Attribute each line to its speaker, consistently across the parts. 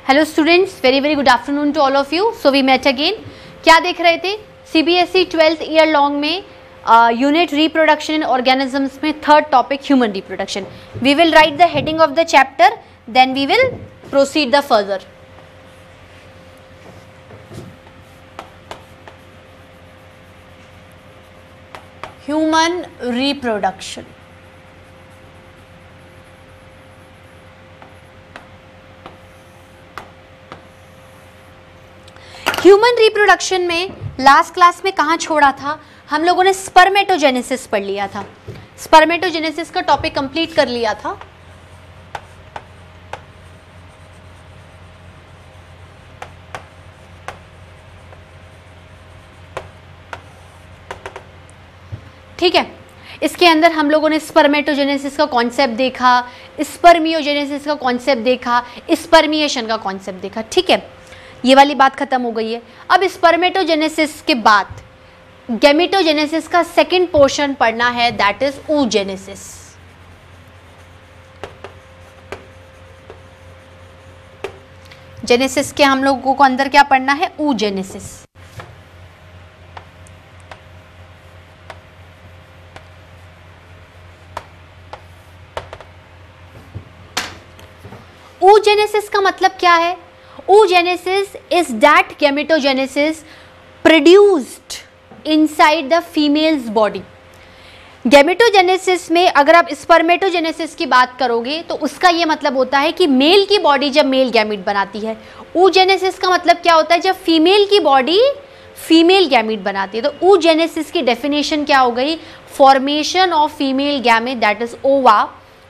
Speaker 1: Hello students, very very good afternoon to all of you. So we met again. क्या देख रहे थे? CBSE 12th year long में unit reproduction in organisms में third topic human reproduction. We will write the heading of the chapter, then we will proceed the further. Human reproduction. Human reproduction में last class में कहाँ छोड़ा था? हम लोगों ने स्पर्मेटोजेनेसिस पढ़ लिया था. स्पर्मेटोजेनेसिस का टॉपिक कंप्लीट कर लिया था. ठीक है. इसके अंदर हम लोगों ने स्पर्मेटोजेनेसिस का कॉन्सेप्ट देखा, स्पर्मियोजेनेसिस का कॉन्सेप्ट देखा, स्पर्मिएशन का कॉन्सेप्ट देखा. ठीक है, ये वाली बात खत्म हो गई है. अब स्पर्मेटोजेनेसिस के बाद गैमेटोजेनेसिस का सेकंड पोर्शन पढ़ना है, दैट इज oogenesis. जेनेसिस के हम लोगों को अंदर क्या पढ़ना है? oogenesis. oogenesis का मतलब क्या है? oogenesis is that gametogenesis produced inside the female's body. Gametogenesis में अगर आप स्पर्मेटोजेनेसिस की बात करोगे तो उसका ये मतलब होता है कि मेल की बॉडी जब मेल गैमीट बनाती है. oogenesis का मतलब क्या होता है? जब फीमेल की बॉडी फीमेल गैमीट बनाती है. तो oogenesis की डेफिनेशन क्या हो गई? Formation of female gamete that is ova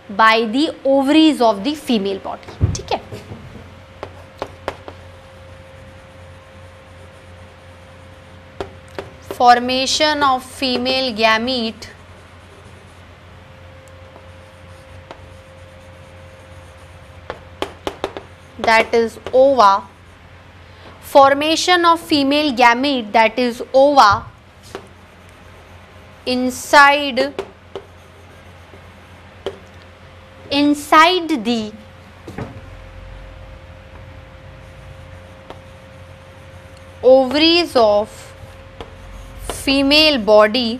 Speaker 1: by the ovaries of the female body. ठीक है. Formation of female gamete that is ova. Formation of female gamete that is ova inside the ovaries of female body.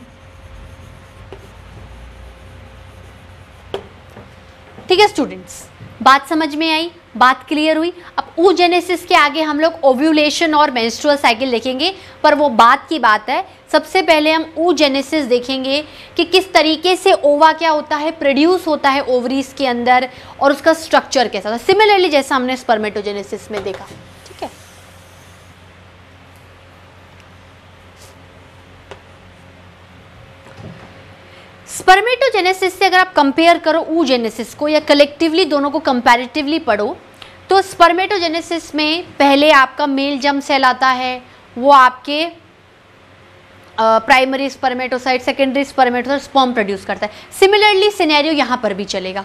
Speaker 1: ठीक है students, बात समझ में आई? बात clear हुई? अब oogenesis के आगे हम लोग ओव्यूलेशन और मेंस्ट्रुअल साइकिल देखेंगे, पर वो बात की बात है. सबसे पहले हम oogenesis देखेंगे कि किस तरीके से ओवा क्या होता है, प्रोड्यूस होता है ओवरीज के अंदर, और उसका स्ट्रक्चर कैसा था, सिमिलरली जैसा हमने स्पर्मेटोजेनेसिस में देखा. ठीक है. स्पर्मेटोजेनेसिस से अगर आप कंपेयर करो oogenesis को, या कलेक्टिवली दोनों को कंपैरेटिवली पढ़ो, तो स्पर्मेटोजेनेसिस में पहले आपका मेल जर्म सेल आता है, वो आपके primary spermatocyte, secondary spermatocyte, sperm produce करता है. सिमिलरली सिनेरियो यहाँ पर भी चलेगा.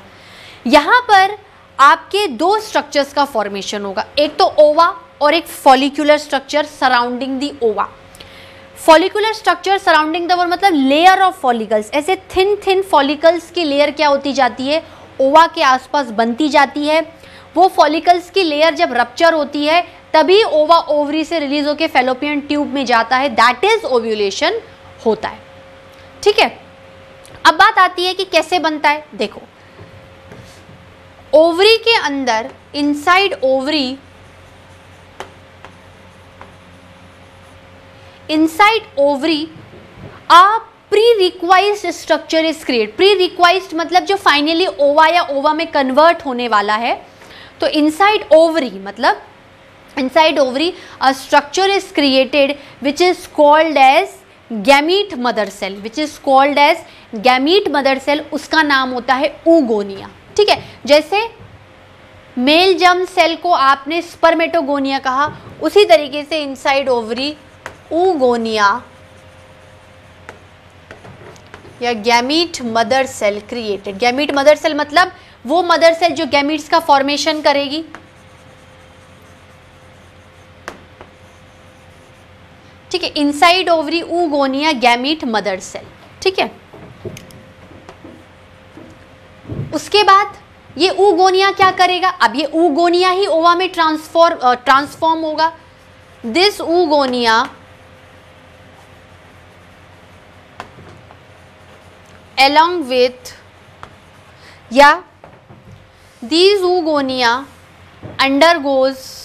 Speaker 1: यहाँ पर आपके दो स्ट्रक्चर्स का फॉर्मेशन होगा, एक तो ओवा और एक फॉलिक्यूलर स्ट्रक्चर सराउंडिंग दी ओवा. फॉलिकुलर स्ट्रक्चर सराउंडिंग द ओवा मतलब लेयर ऑफ फॉलिकल्स. ऐसे थिन फॉलिकल्स की लेयर क्या होती जाती है? ओवा के आसपास बनती जाती है. वो फॉलिकल्स की लेयर जब रप्चर होती है तभी ओवा ओवरी से रिलीज होकर फैलोपियन ट्यूब में जाता है, दैट इज ओव्यूलेशन होता है. ठीक है. अब बात आती है कि कैसे बनता है. देखो, ओवरी के अंदर inside ovary, inside ovary a pre-requised structure is created. pre-requised मतलब जो फाइनली ओवा या ओवा में कन्वर्ट होने वाला है. तो inside ovary मतलब inside ovary a structure is created which is called as gamete mother cell, which is called as gamete mother cell. उसका नाम होता है oogonia. ठीक है. जैसे मेल जर्म सेल को आपने स्पर्मेटोगोनिया कहा, उसी तरीके से inside ovary oogonia या gamete mother cell created. Gamete mother cell मतलब वो मदर सेल जो गैमीट्स का फॉर्मेशन करेगी. ठीक है. Inside ovary oogonia gamete mother cell. ठीक है. उसके बाद ये oogonia क्या करेगा, अब ये oogonia ही ओवा में ट्रांसफॉर्म होगा. दिस oogonia along with, या these oogonia undergoes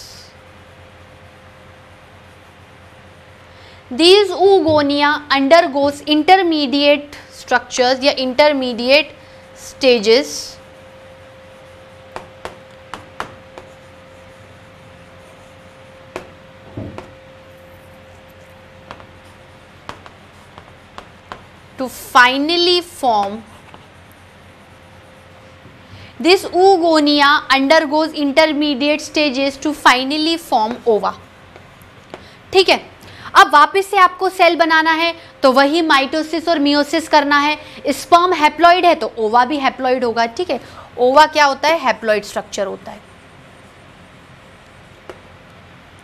Speaker 1: intermediate structures या intermediate stages to finally form. This oogonia undergoes intermediate stages to finally form ova. ठीक है, अब वापस से आपको सेल बनाना है तो वही माइटोसिस और मियोसिस करना है. स्पर्म हैप्लॉइड है तो ओवा भी हैप्लॉइड होगा. ठीक है, ओवा क्या होता है, हैप्लॉइड स्ट्रक्चर होता है.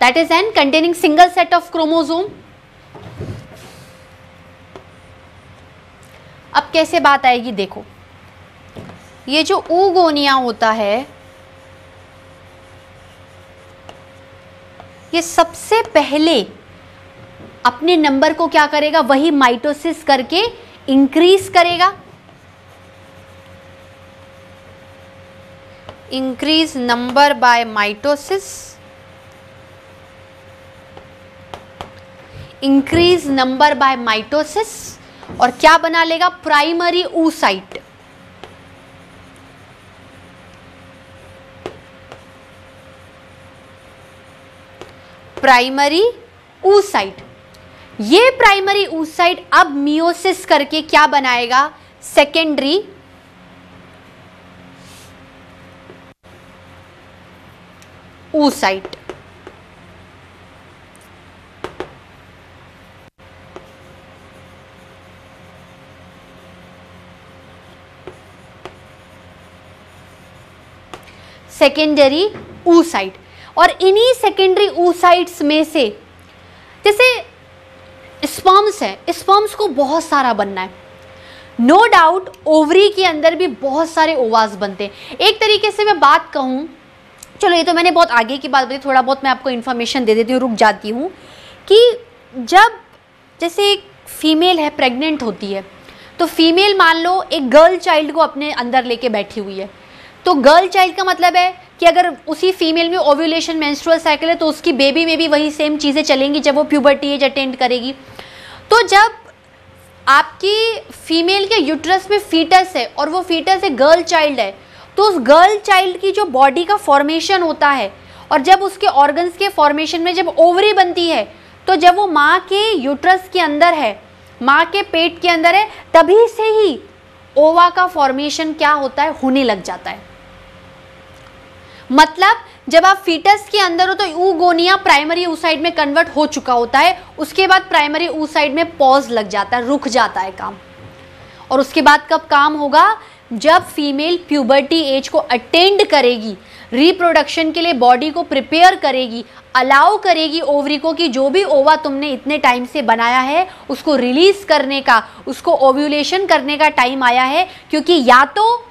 Speaker 1: That is an containing single set of chromosome. अब कैसे बात आएगी, देखो ये जो oogonia होता है ये सबसे पहले अपने नंबर को क्या करेगा, वही माइटोसिस करके इंक्रीज करेगा. Increase number by mitosis, increase number by mitosis और क्या बना लेगा, प्राइमरी oocyte. Primary oocyte. ये प्राइमरी oocyte अब मियोसिस करके क्या बनाएगा, सेकेंडरी oocyte. Secondary oocyte. और इन्हीं सेकेंडरी oocytes में से, जैसे स्पर्म्स है, स्पर्म्स को बहुत सारा बनना है. नो डाउट ओवरी के अंदर भी बहुत सारे ओवास बनते हैं. एक तरीके से मैं बात कहूँ, चलो ये तो मैंने बहुत आगे की बात बताई, थोड़ा बहुत मैं आपको इन्फॉर्मेशन दे देती हूँ, रुक जाती हूँ, कि जब जैसे एक फीमेल है प्रेग्नेंट होती है तो फीमेल मान लो एक गर्ल चाइल्ड को अपने अंदर लेके बैठी हुई है. तो गर्ल चाइल्ड का मतलब है कि अगर उसी फीमेल में ओव्यूलेशन मेंस्ट्रुअल साइकिल है तो उसकी बेबी में भी वही सेम चीज़ें चलेंगी जब वो प्यूबर्टी एज अटेंड करेगी. तो जब आपकी फीमेल के यूट्रस में फीटस है और वो फीटस एक गर्ल चाइल्ड है, तो उस गर्ल चाइल्ड की जो बॉडी का फॉर्मेशन होता है और जब उसके ऑर्गन्स के फॉर्मेशन में जब ओवरी बनती है, तो जब वो माँ के यूट्रस के अंदर है, माँ के पेट के अंदर है, तभी से ही ओवा का फॉर्मेशन क्या होता है, होने लग जाता है. मतलब जब आप फीटस के अंदर हो तो oogonia प्राइमरी oocyte में कन्वर्ट हो चुका होता है. उसके बाद प्राइमरी oocyte में पॉज लग जाता है, रुक जाता है काम. और उसके बाद कब काम होगा, जब फीमेल प्यूबर्टी एज को अटेंड करेगी, रिप्रोडक्शन के लिए बॉडी को प्रिपेयर करेगी, अलाउ करेगी ओवरी को कि जो भी ओवा तुमने इतने टाइम से बनाया है उसको रिलीज करने का, उसको ओव्यूलेशन करने का टाइम आया है. क्योंकि या तो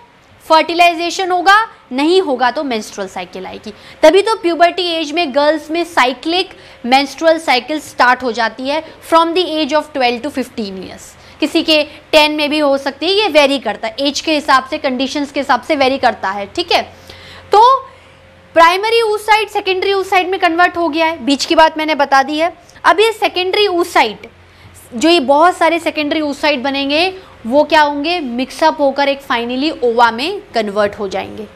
Speaker 1: फर्टिलाइजेशन होगा, नहीं होगा तो मेंस्ट्रुअल साइकिल आएगी. तभी तो प्यूबर्टी एज में गर्ल्स में साइक्लिक मेंस्ट्रुअल साइकिल स्टार्ट हो जाती है from the age of 12 to 15 years. किसी के 10 में भी हो सकती है, ये वेरी करता है, एज के हिसाब से, कंडीशंस के हिसाब से वेरी करता है. ठीक है, तो प्राइमरी oocyte सेकेंडरी oocyte में कन्वर्ट हो गया है, बीच की बात मैंने बता दी है. अब ये सेकेंडरी oocyte, जो ये बहुत सारे सेकेंडरी oocyte बनेंगे, वो क्या होंगे, मिक्सअप होकर एक फाइनली ओवा में कन्वर्ट हो जाएंगे.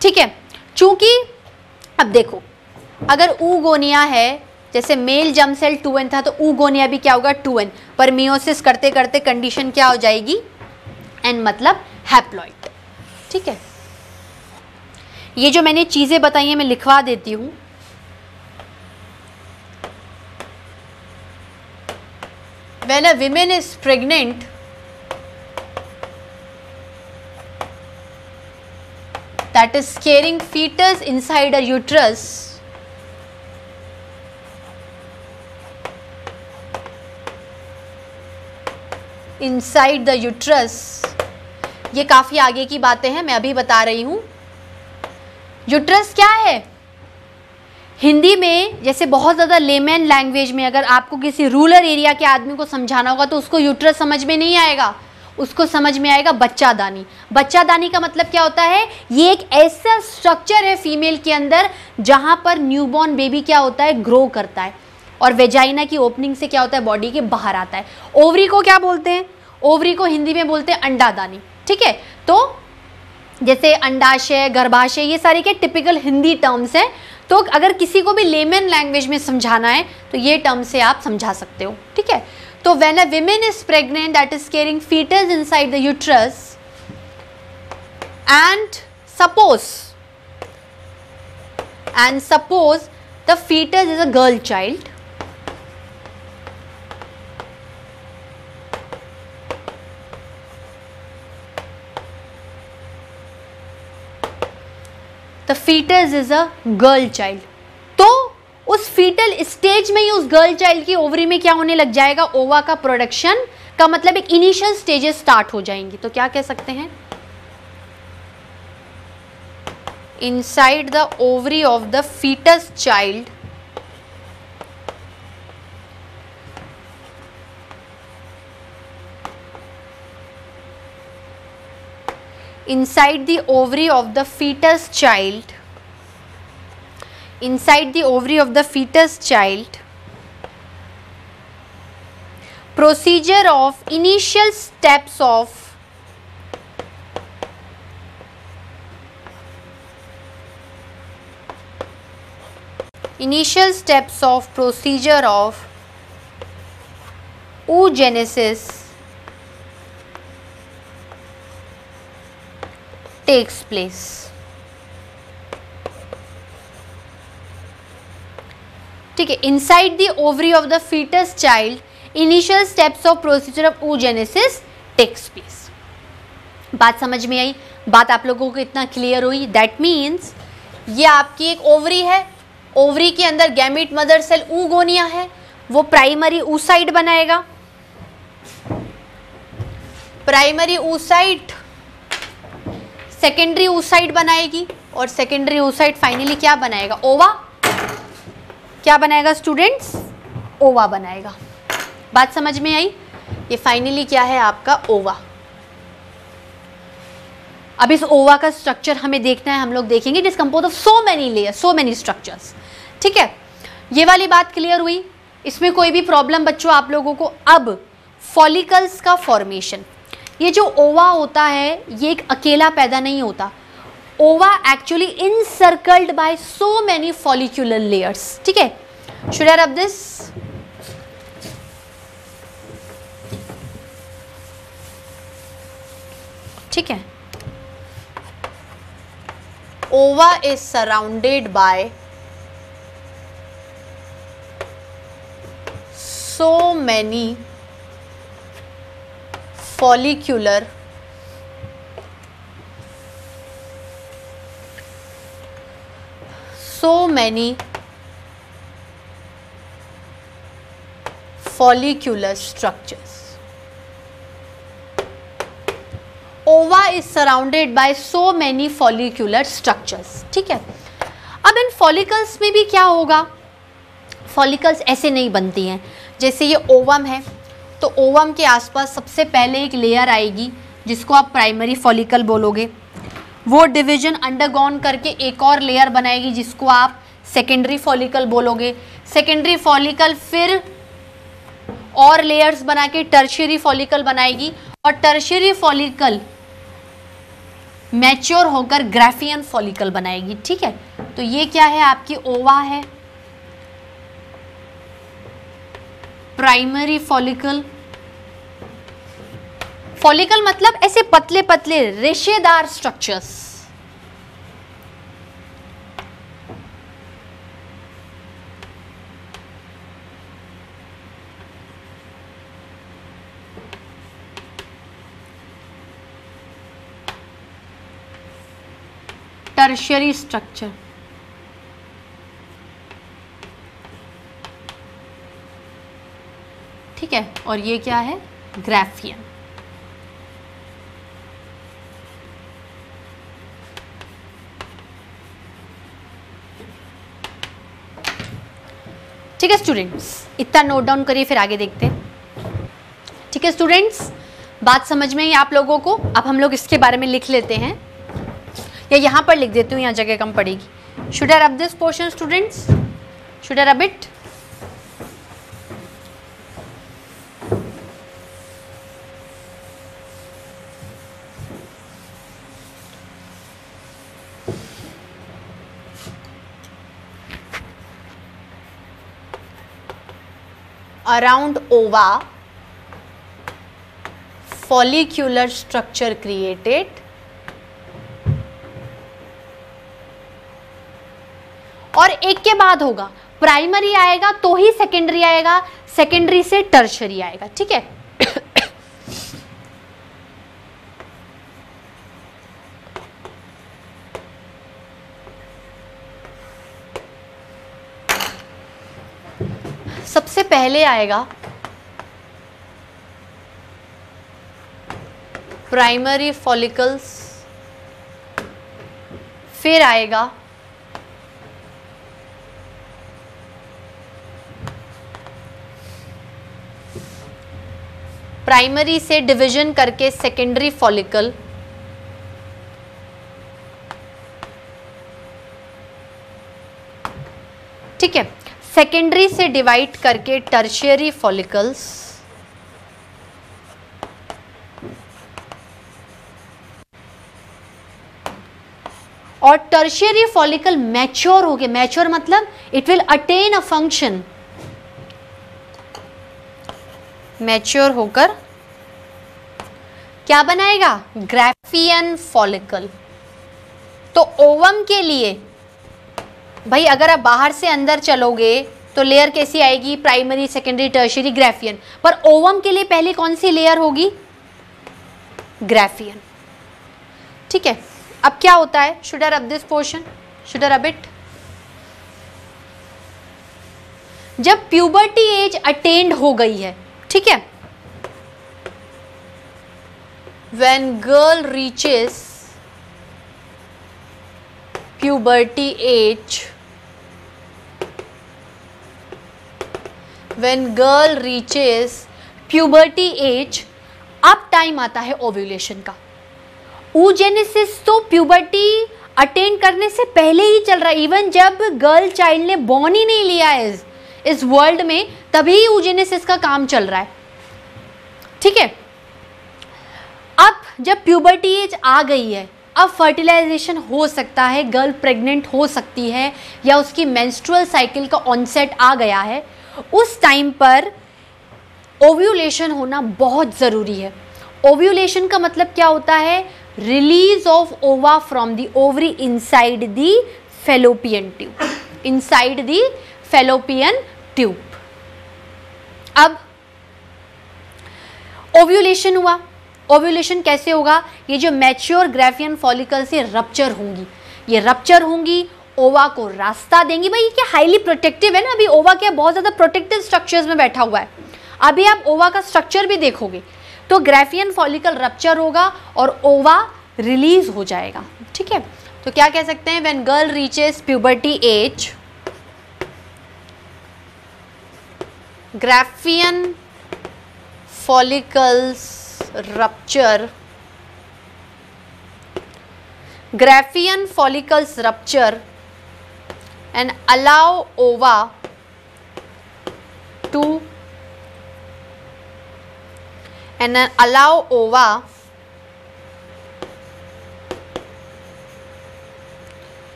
Speaker 1: ठीक है, चूंकि अब देखो अगर oogonia है, जैसे मेल जर्म सेल 2n था तो oogonia भी क्या होगा, 2n, पर मियोसिस करते करते कंडीशन क्या हो जाएगी, n मतलब हैप्लॉइड. ठीक है, ये जो मैंने चीजें बताई हैं मैं लिखवा देती हूं. When a woman is pregnant, that is carrying fetus inside her uterus, inside the uterus, ये काफी आगे की बातें हैं, मैं अभी बता रही हूं। यूट्रस क्या है? हिंदी में जैसे बहुत ज़्यादा लेमैन लैंग्वेज में अगर आपको किसी रूरल एरिया के आदमी को समझाना होगा तो उसको यूट्रस समझ में नहीं आएगा, उसको समझ में आएगा बच्चादानी। बच्चादानी का मतलब क्या होता है? ये एक ऐसा स्ट्रक्चर है फीमेल के अंदर जहां पर न्यूबॉर्न बेबी क्या होता है? ग्रो करता है, और वेजाइना की ओपनिंग से क्या होता है? बॉडी के बाहर आता है। ओवरी को क्या बोलते हैं? ओवरी को हिंदी में बोलते हैं अंडादानी। ठीक है, तो जैसे अंडाशय, गर्भाशय, ये सारे के टिपिकल हिंदी टर्म्स हैं। तो अगर किसी को भी लेमन लैंग्वेज में समझाना है तो ये टर्म से आप समझा सकते हो। ठीक है, तो when a women is pregnant that is carrying foetus inside the uterus and suppose the foetus is a girl child, the foetus is a girl child, तो उस फीटल स्टेज में ही उस गर्ल चाइल्ड की ओवरी में क्या होने लग जाएगा? ओवा का प्रोडक्शन का मतलब एक इनिशियल स्टेजेस स्टार्ट हो जाएंगी। तो क्या कह सकते हैं? Inside the ovary of the foetus child inside the ovary of the fetus child, procedure of initial steps of procedure of oogenesis takes place। ठीक है, inside the ovary of the foetus child initial steps of procedure of oogenesis takes place. बात समझ में आई? बात आप लोगों को इतना क्लियर हुई? दैट मीन्स ये आपकी एक ओवरी है, ओवरी के अंदर गैमेट मदर सेल oogonia है, वो प्राइमरी oocyte बनाएगा, प्राइमरी oocyte सेकेंडरी oocyte बनाएगी, और सेकेंडरी oocyte फाइनली क्या बनाएगा? ओवा। क्या बनाएगा स्टूडेंट्स? ओवा बनाएगा। बात समझ में आई? ये फाइनली क्या है आपका? ओवा। अब इस ओवा का स्ट्रक्चर हमें देखना है, हम लोग देखेंगे। It is compose of so many layers, so many structures. ठीक है, ये वाली बात क्लियर हुई? इसमें कोई भी प्रॉब्लम बच्चों आप लोगों को? अब फॉलिकल्स का फॉर्मेशन, ये जो ओवा होता है ये एक अकेला पैदा नहीं होता। Ova actually encircled by so many follicular layers. ठीक है, शुड आई रब दिस? ठीक है, ova is surrounded by so many follicular structures. Ova is surrounded by so many follicular structures. ठीक है, अब इन फॉलिकल्स में भी क्या होगा? फॉलिकल्स ऐसे नहीं बनती हैं। जैसे ये ओवम है, तो ओवम के आसपास सबसे पहले एक लेयर आएगी जिसको आप प्राइमरी फॉलिकल बोलोगे। वो डिवीजन अंडरगॉन करके एक और लेयर बनाएगी जिसको आप सेकेंडरी फॉलिकल बोलोगे। सेकेंडरी फॉलिकल फिर और लेयर्स बना के टर्शियरी फॉलिकल बनाएगी, और टर्शियरी फॉलिकल मैच्योर होकर ग्राफियन फॉलिकल बनाएगी। ठीक है, तो ये क्या है? आपकी ओवा है, प्राइमरी फॉलिकल। फॉलिकल मतलब ऐसे पतले पतले रेशेदार स्ट्रक्चर्स। Tertiary structure. ठीक है, और ये क्या है? ग्राफियन। ठीक है स्टूडेंट्स, इतना नोट डाउन करिए फिर आगे देखते हैं। ठीक है स्टूडेंट्स, बात समझ में आई आप लोगों को? अब हम लोग इसके बारे में लिख लेते हैं, या यहाँ पर लिख देती हूँ, यहाँ जगह कम पड़ेगी। Should I rub this portion students? Should I rub it? Around ova, follicular structure created, और एक के बाद होगा, प्राइमरी आएगा तो ही सेकेंडरी आएगा, सेकेंडरी से टर्शरी आएगा। ठीक है, सबसे पहले आएगा प्राइमरी फॉलिकल्स, फिर आएगा प्राइमरी से डिवीजन करके सेकेंडरी फॉलिकल, ठीक है, सेकेंडरी से डिवाइड करके टर्शियरी फॉलिकल्स, और टर्शियरी फॉलिकल मैच्योर हो गए। मैच्योर मतलब it will attain a function, mature होकर क्या बनाएगा? Graafian follicle. तो ओवम के लिए भाई अगर आप बाहर से अंदर चलोगे तो लेयर कैसी आएगी? Primary, secondary, tertiary, Graafian. पर ओवम के लिए पहले कौन सी लेयर होगी? ग्राफियन। ठीक है, अब क्या होता है? Should I rub this portion? Should I rub it? जब प्यूबर्टी एज अटेन्ड हो गई है, ठीक है, when girl reaches puberty age, when girl reaches puberty age, अब टाइम आता है ओव्यूलेशन का। oogenesis तो प्यूबर्टी अटेन करने से पहले ही चल रहा है। इवन जब गर्ल चाइल्ड ने बॉर्न ही नहीं लिया है इस वर्ल्ड में, तभी oogenesis का काम चल रहा है। ठीक है, अब जब प्यूबर्टी एज आ गई है, अब फर्टिलाइजेशन हो सकता है, गर्ल प्रेग्नेंट हो सकती है, या उसकी मेंस्ट्रुअल साइकिल का ऑनसेट आ गया है। उस टाइम पर ओव्यूलेशन होना बहुत ज़रूरी है। ओव्यूलेशन का मतलब क्या होता है? रिलीज ऑफ ओवा from the ovary inside the fallopian tube, inside the fallopian tube. अब ओव्यूलेशन हुआ, ओव्यूलेशन कैसे होगा? ये जो मैच्योर ग्राफियन फॉलिकल से रप्चर होंगी, ये रप्चर होंगी, ओवा को रास्ता देंगी। भाई ये क्या हाईली प्रोटेक्टिव है ना, अभी ओवा क्या बहुत ज़्यादा प्रोटेक्टिव स्ट्रक्चर्स में बैठा हुआ है। अभी आप ओवा का स्ट्रक्चर भी देखोगे तो ग्राफियन फॉलिकल रप्चर होगा और ओवा रिलीज हो जाएगा। ठीक है, तो क्या कह सकते हैं? When girl reaches puberty as, Graafian follicles rupture, Graafian follicles rupture and allow ova to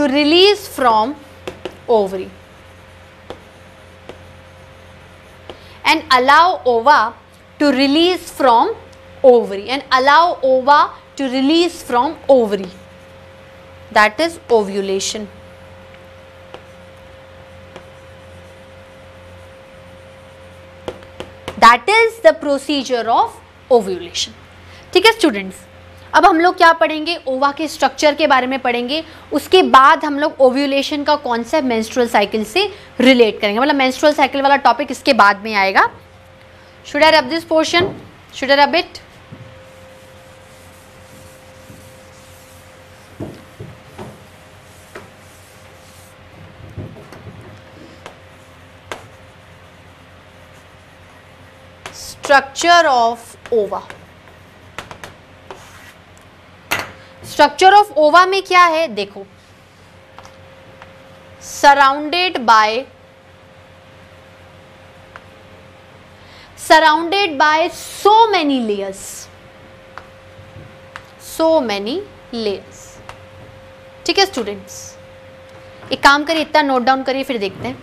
Speaker 1: release from ovary, and allow ova to release from ovary, and allow ova to release from ovary. That is ovulation. That is the procedure of ovulation. ठीक है students, अब हम लोग क्या पढ़ेंगे? ओवा के structure के बारे में पढ़ेंगे। उसके बाद हम लोग ओव्यूलेशन का कॉन्सेप्ट मेंस्ट्रुअल साइकिल से रिलेट करेंगे, मतलब मेंस्ट्रुअल साइकिल वाला टॉपिक इसके बाद में आएगा। Should I rub this portion? Should I rub it? Structure of ओवा। स्ट्रक्चर ऑफ ओवा में क्या है देखो, surrounded by so many layers. ठीक है स्टूडेंट्स, एक काम करिए, इतना नोट डाउन करिए फिर देखते हैं।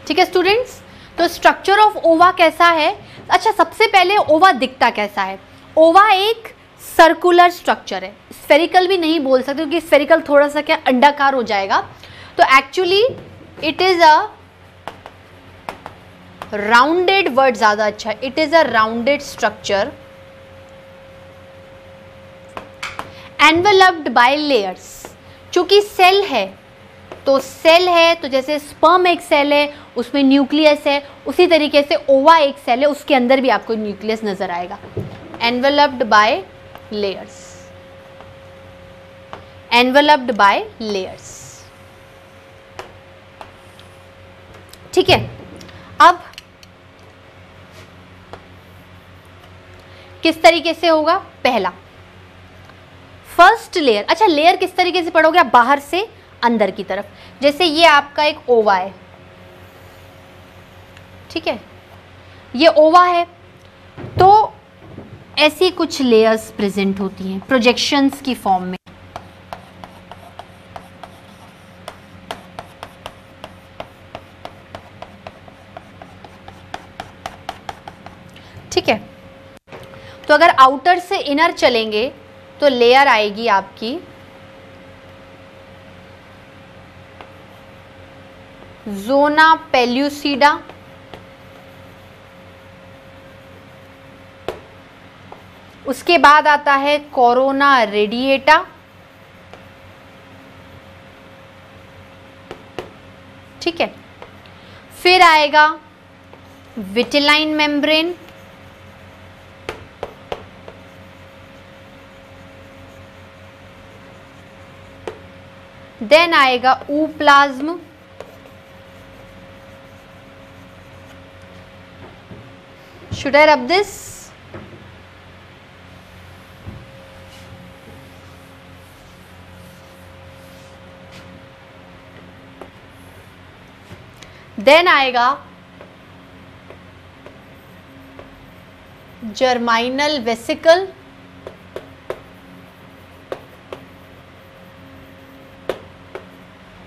Speaker 1: ठीक है स्टूडेंट्स, तो स्ट्रक्चर ऑफ ओवा कैसा है। अच्छा, सबसे पहले ओवा दिखता कैसा है। ओवा एक सर्कुलर स्ट्रक्चर है, स्फेरिकल भी नहीं बोल सकते क्योंकि स्फेरिकल थोड़ा सा क्या अंडाकार हो जाएगा। तो actually it is a rounded, word ज्यादा अच्छा है, it is a rounded structure enveloped by layers. चूंकि सेल है तो जैसे स्पर्म एक सेल है उसमें न्यूक्लियस है, उसी तरीके से ओवा एक सेल है, उसके अंदर भी आपको न्यूक्लियस नजर आएगा। Enveloped by layers, enveloped by layers. ठीक है, अब किस तरीके से होगा। पहला फर्स्ट लेयर, अच्छा लेयर किस तरीके से पढ़ोगे आप, बाहर से अंदर की तरफ। जैसे ये आपका एक ओवा है, ठीक है, ये ओवा है, तो ऐसी कुछ लेयर्स प्रेजेंट होती हैं प्रोजेक्शंस की फॉर्म में। ठीक है, तो अगर आउटर से इनर चलेंगे तो लेयर आएगी आपकी ज़ोना पेल्यूसिडा, उसके बाद आता है कोरोना रेडिएटा, ठीक है, फिर आएगा विटिलाइन मेम्ब्रेन, देन आएगा ooplasm, should I rub this? Then आएगा जर्माइनल वेसिकल,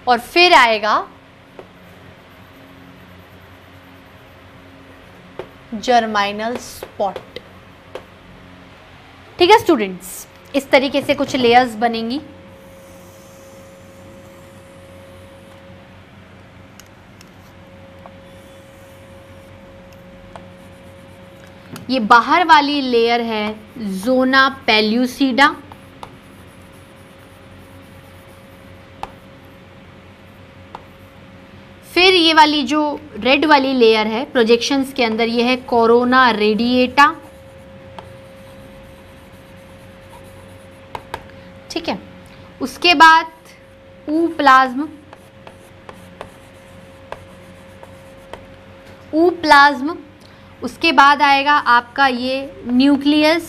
Speaker 1: और फिर आएगा जर्माइनल स्पॉट। ठीक है स्टूडेंट्स, इस तरीके से कुछ लेयर्स बनेंगी। ये बाहर वाली लेयर है ज़ोना पेल्यूसिडा, फिर ये वाली जो रेड वाली लेयर है प्रोजेक्शंस के अंदर, ये है कोरोना रेडिएटा, ठीक है, उसके बाद ऊप्लाज्म, उसके बाद आएगा आपका ये न्यूक्लियस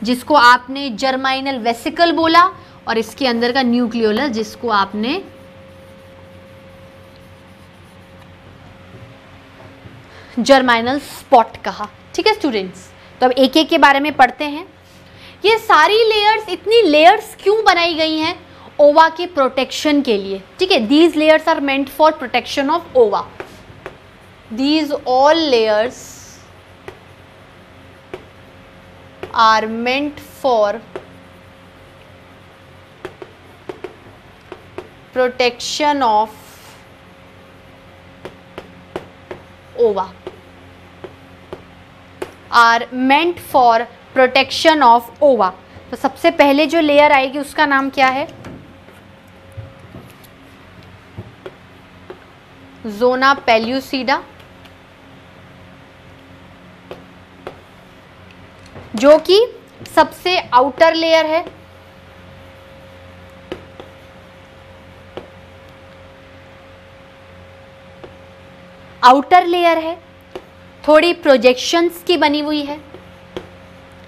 Speaker 1: जिसको आपने जर्माइनल वेसिकल बोला, और इसके अंदर का न्यूक्लियोलस जिसको आपने जर्माइनल स्पॉट कहा। ठीक है स्टूडेंट्स, तो अब एक एक के बारे में पढ़ते हैं। ये सारी लेयर्स, इतनी लेयर्स क्यों बनाई गई हैं? ओवा के प्रोटेक्शन के लिए। ठीक है, these layers are meant for protection of ova. These all layers are meant for protection of ova, are meant for protection of ova. तो सबसे पहले जो लेयर आएगी उसका नाम क्या है? ज़ोना पेल्यूसिडा, जो कि सबसे आउटर लेयर है। आउटर लेयर है। थोड़ी प्रोजेक्शंस की बनी हुई है,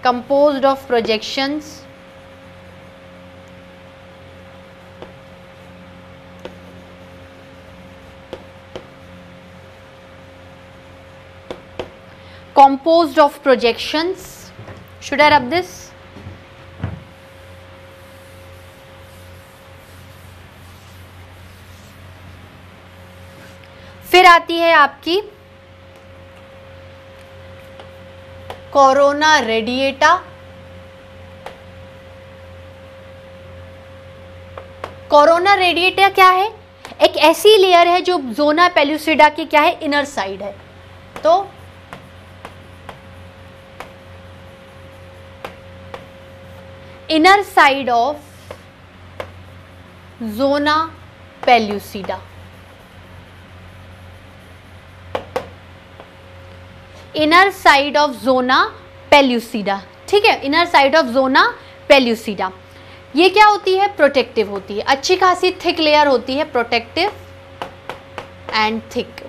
Speaker 1: composed of projections, composed of projections. Should I rub this? फिर आती है आपकी कोरोना रेडिएटा। कोरोना रेडिएटा क्या है? एक ऐसी लेयर है जो जोना पेल्यूसिडा की क्या है, इनर साइड है। तो inner side of zona pellucida, inner side of zona pellucida, ठीक है, inner side of zona pellucida. ये क्या होती है? प्रोटेक्टिव होती है, अच्छी खासी थिक लेयर होती है, protective and thick,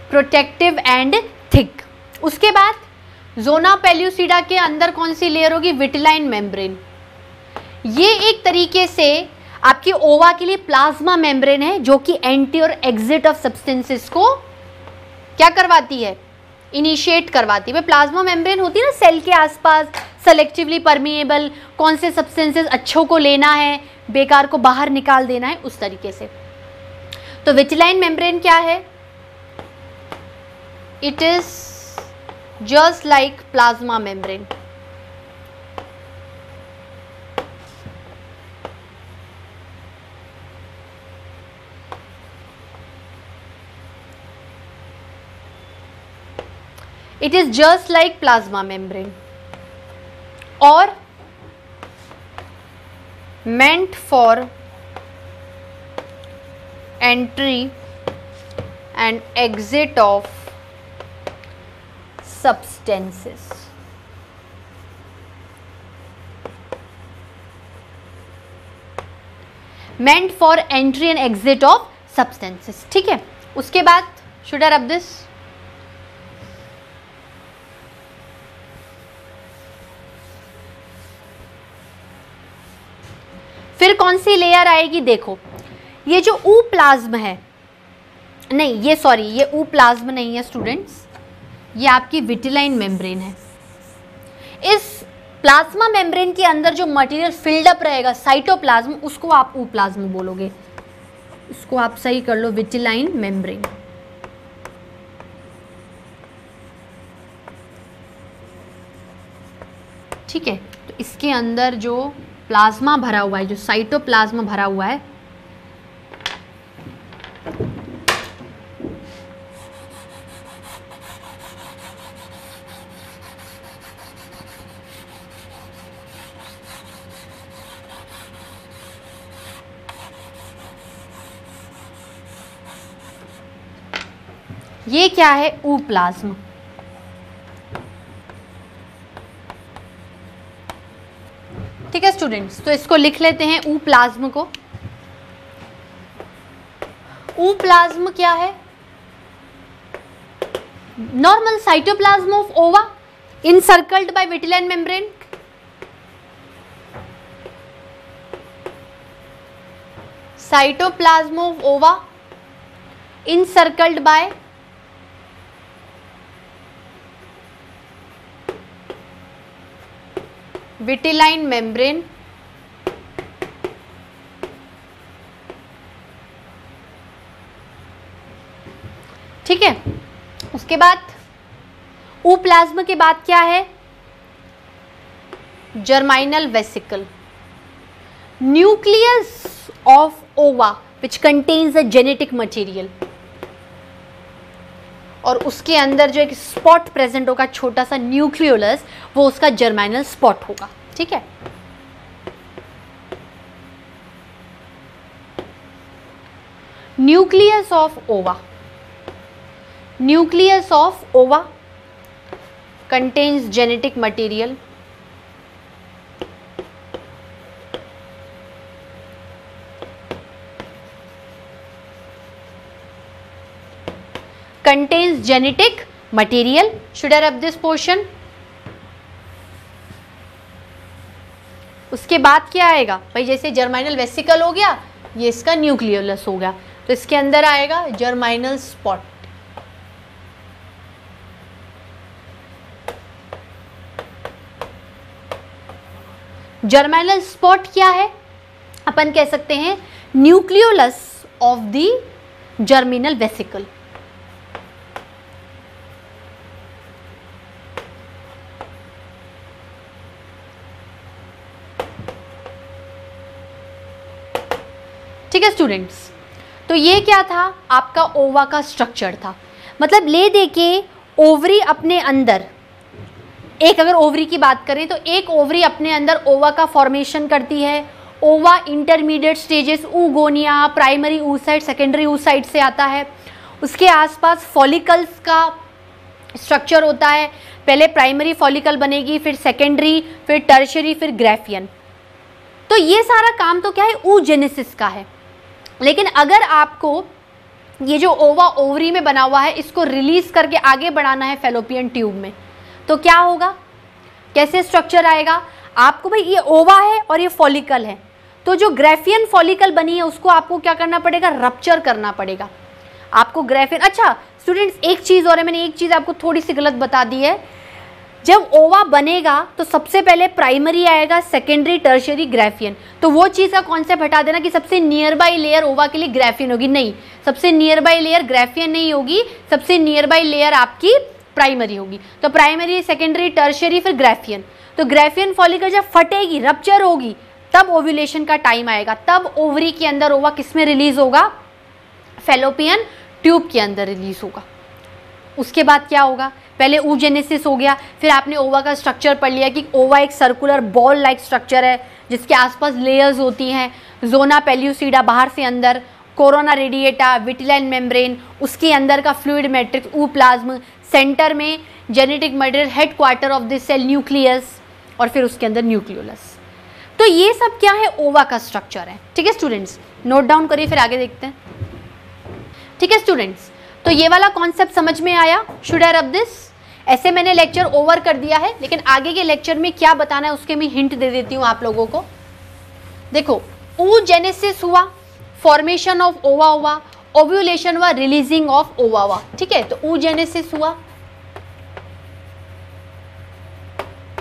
Speaker 1: protective and thick. उसके बाद जोना पेल्यूसिडा के अंदर कौन सी लेयर होगी? Vitelline membrane. ये एक तरीके से आपकी ओवा के लिए प्लाज्मा मेम्ब्रेन है, जो कि एंट्री और एग्जिट ऑफ सब्सटेंसेस को क्या करवाती है? इनिशिएट करवाती है। प्लाज्मा मेम्ब्रेन होती है ना सेल के आसपास, सेलेक्टिवली परमिएबल, कौन से सब्सटेंसेस अच्छों को लेना है, बेकार को बाहर निकाल देना है, उस तरीके से। तो विटिलाइन मेम्ब्रेन क्या है? It is just like plasma membrane. It is just like plasma membrane or meant for entry and exit of substances. Meant for entry and exit of substances. ठीक है, उसके बाद should I rub this? फिर कौन सी layer आएगी? देखो, ये जो ऊ प्लाज्म है, नहीं ये सॉरी, ये ऊ प्लाज्म नहीं है स्टूडेंट्स, ये आपकी विटिलाइन मेम्ब्रेन है। इस प्लाज्मा मेम्ब्रेन के अंदर जो मटेरियल फिल्ड अप रहेगा, साइटोप्लाज्म, उसको आप ऊ प्लाज्म बोलोगे। इसको आप सही कर लो, विटिलाइन मेम्ब्रेन। ठीक है, तो इसके अंदर जो प्लाज्मा भरा हुआ है, जो साइटोप्लाज्म भरा हुआ है, ये क्या है? ऊ प्लाज्म। ठीक है स्टूडेंट्स, तो इसको लिख लेते हैं ऊ प्लाज्म को। ऊ प्लाज्म क्या है? नॉर्मल साइटोप्लाज्म ऑफ ओवा encircled by vitelline membrane. Cytoplasm of ova encircled by vitelline membrane. ठीक है, उसके बाद ऊ प्लाज्म के बाद क्या है? जर्माइनल वेसिकल, न्यूक्लियस ऑफ ओवा which contains the genetic material, और उसके अंदर जो एक स्पॉट प्रेजेंट होगा, छोटा सा न्यूक्लियोलस, वो उसका जर्माइनल स्पॉट होगा। ठीक है, न्यूक्लियस ऑफ ओवा, nucleus of ova contains genetic material, contains genetic material. Should I rub this portion? उसके बाद क्या आएगा भाई, जैसे जर्माइनल वेसिकल हो गया, ये इसका न्यूक्लियोलस हो गया, तो इसके अंदर आएगा जर्माइनल स्पॉट। जर्माइनल स्पॉट क्या है, अपन कह सकते हैं nucleolus of the germinal vesicle. ठीक है स्टूडेंट्स, तो ये क्या था, आपका ओवा का स्ट्रक्चर था। मतलब ले दे के ओवरी अपने अंदर, एक अगर ओवरी की बात करें तो एक ओवरी अपने अंदर ओवा का फॉर्मेशन करती है। ओवा intermediate stages oogonia, primary oocyte, secondary oocyte से आता है। उसके आसपास फॉलिकल्स का स्ट्रक्चर होता है। पहले प्राइमरी फॉलिकल बनेगी, फिर सेकेंडरी, फिर टर्शरी, फिर ग्रेफियन। तो ये सारा काम तो क्या है, oogenesis का है। लेकिन अगर आपको ये जो ओवा ओवरी में बना हुआ है इसको रिलीज करके आगे बढ़ाना है फैलोपियन ट्यूब में, तो क्या होगा, कैसे स्ट्रक्चर आएगा आपको, भाई ये ओवा है और ये फॉलिकल है, तो जो ग्रेफियन फॉलिकल बनी है उसको आपको क्या करना पड़ेगा, रप्चर करना पड़ेगा आपको ग्रेफियन। अच्छा स्टूडेंट्स, एक चीज़ और है, मैंने एक चीज़ आपको थोड़ी सी गलत बता दी है। जब ओवा बनेगा तो सबसे पहले प्राइमरी आएगा, सेकेंडरी, टर्शियरी, ग्रेफियन। तो वो चीज़ का कॉन्सेप्ट हटा देना कि सबसे नियर बाई लेयर ओवा के लिए ग्रेफियन होगी, नहीं, सबसे नियर बाई लेयर ग्रेफियन नहीं होगी, सबसे नियर बाई लेयर आपकी प्राइमरी होगी। तो प्राइमरी, सेकेंडरी, टर्शियरी, फिर ग्रेफियन। तो ग्रेफियन फॉलिकल जब फटेगी, रप्चर होगी, तब ओव्यूलेशन का टाइम आएगा, तब ओवरी के अंदर ओवा किस में रिलीज होगा, फैलोपियन ट्यूब के अंदर रिलीज होगा। उसके बाद क्या होगा, पहले oogenesis हो गया, फिर आपने ओवा का स्ट्रक्चर पढ़ लिया कि ओवा एक सर्कुलर बॉल लाइक स्ट्रक्चर है जिसके आसपास लेयर्स होती हैं, जोना पेल्यूसिडा बाहर से अंदर, कोरोना रेडिएटा, विटिलाइन मेम्ब्रेन, उसके अंदर का फ्लूइड मैट्रिक्स, ऊप्लाज्म, सेंटर में genetic material, head quarter of the cell nucleus, और फिर उसके अंदर न्यूक्लियोलस। तो ये सब क्या है, ओवा का स्ट्रक्चर है। ठीक है स्टूडेंट्स, नोट डाउन करिए, फिर आगे देखते हैं। ठीक है स्टूडेंट्स, तो ये वाला कॉन्सेप्ट समझ में आया। Should I rub this? ऐसे मैंने लेक्चर ओवर कर दिया है, लेकिन आगे के लेक्चर में क्या बताना है उसके मैं हिंट दे देती हूँ आप लोगों को। देखो, oogenesis हुआ, फॉर्मेशन ऑफ ओवा हुआ, ओव्यूलेशन हुआ, रिलीजिंग ऑफ ओवा हुआ। ठीक है, तो oogenesis हुआ,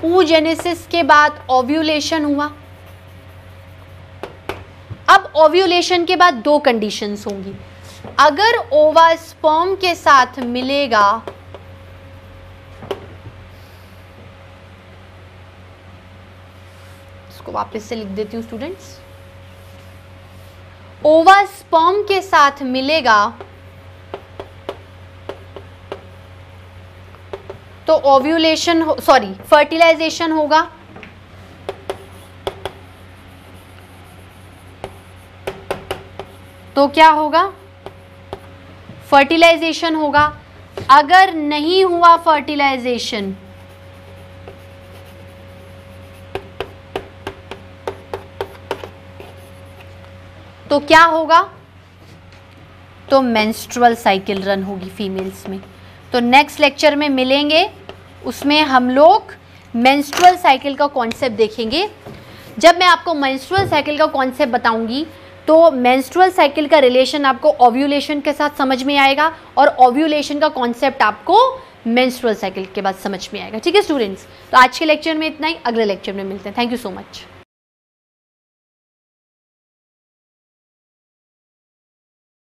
Speaker 1: oogenesis के बाद ओव्यूलेशन हुआ। अब ओव्यूलेशन के बाद दो कंडीशंस होंगी। अगर ओवा स्पर्म के साथ मिलेगा, इसको वापस से लिख देती हूं स्टूडेंट्स, ओवा स्पर्म के साथ मिलेगा तो ओव्यूलेशन, फर्टिलाइजेशन होगा। तो क्या होगा, फर्टिलाइजेशन होगा। अगर नहीं हुआ फर्टिलाइजेशन तो क्या होगा, तो मेंस्ट्रुअल साइकिल रन होगी फीमेल्स में। तो नेक्स्ट लेक्चर में मिलेंगे, उसमें हम लोग मेंस्ट्रुअल साइकिल का कॉन्सेप्ट देखेंगे। जब मैं आपको मेंस्ट्रुअल साइकिल का कॉन्सेप्ट बताऊंगी तो मेंस्ट्रुअल साइकिल का रिलेशन आपको ओव्यूलेशन के साथ समझ में आएगा, और ओव्यूलेशन का कॉन्सेप्ट आपको मेंस्ट्रुअल साइकिल के बाद समझ में आएगा। ठीक है स्टूडेंट्स, तो आज के लेक्चर में इतना ही, अगले लेक्चर में मिलते हैं। Thank you so much.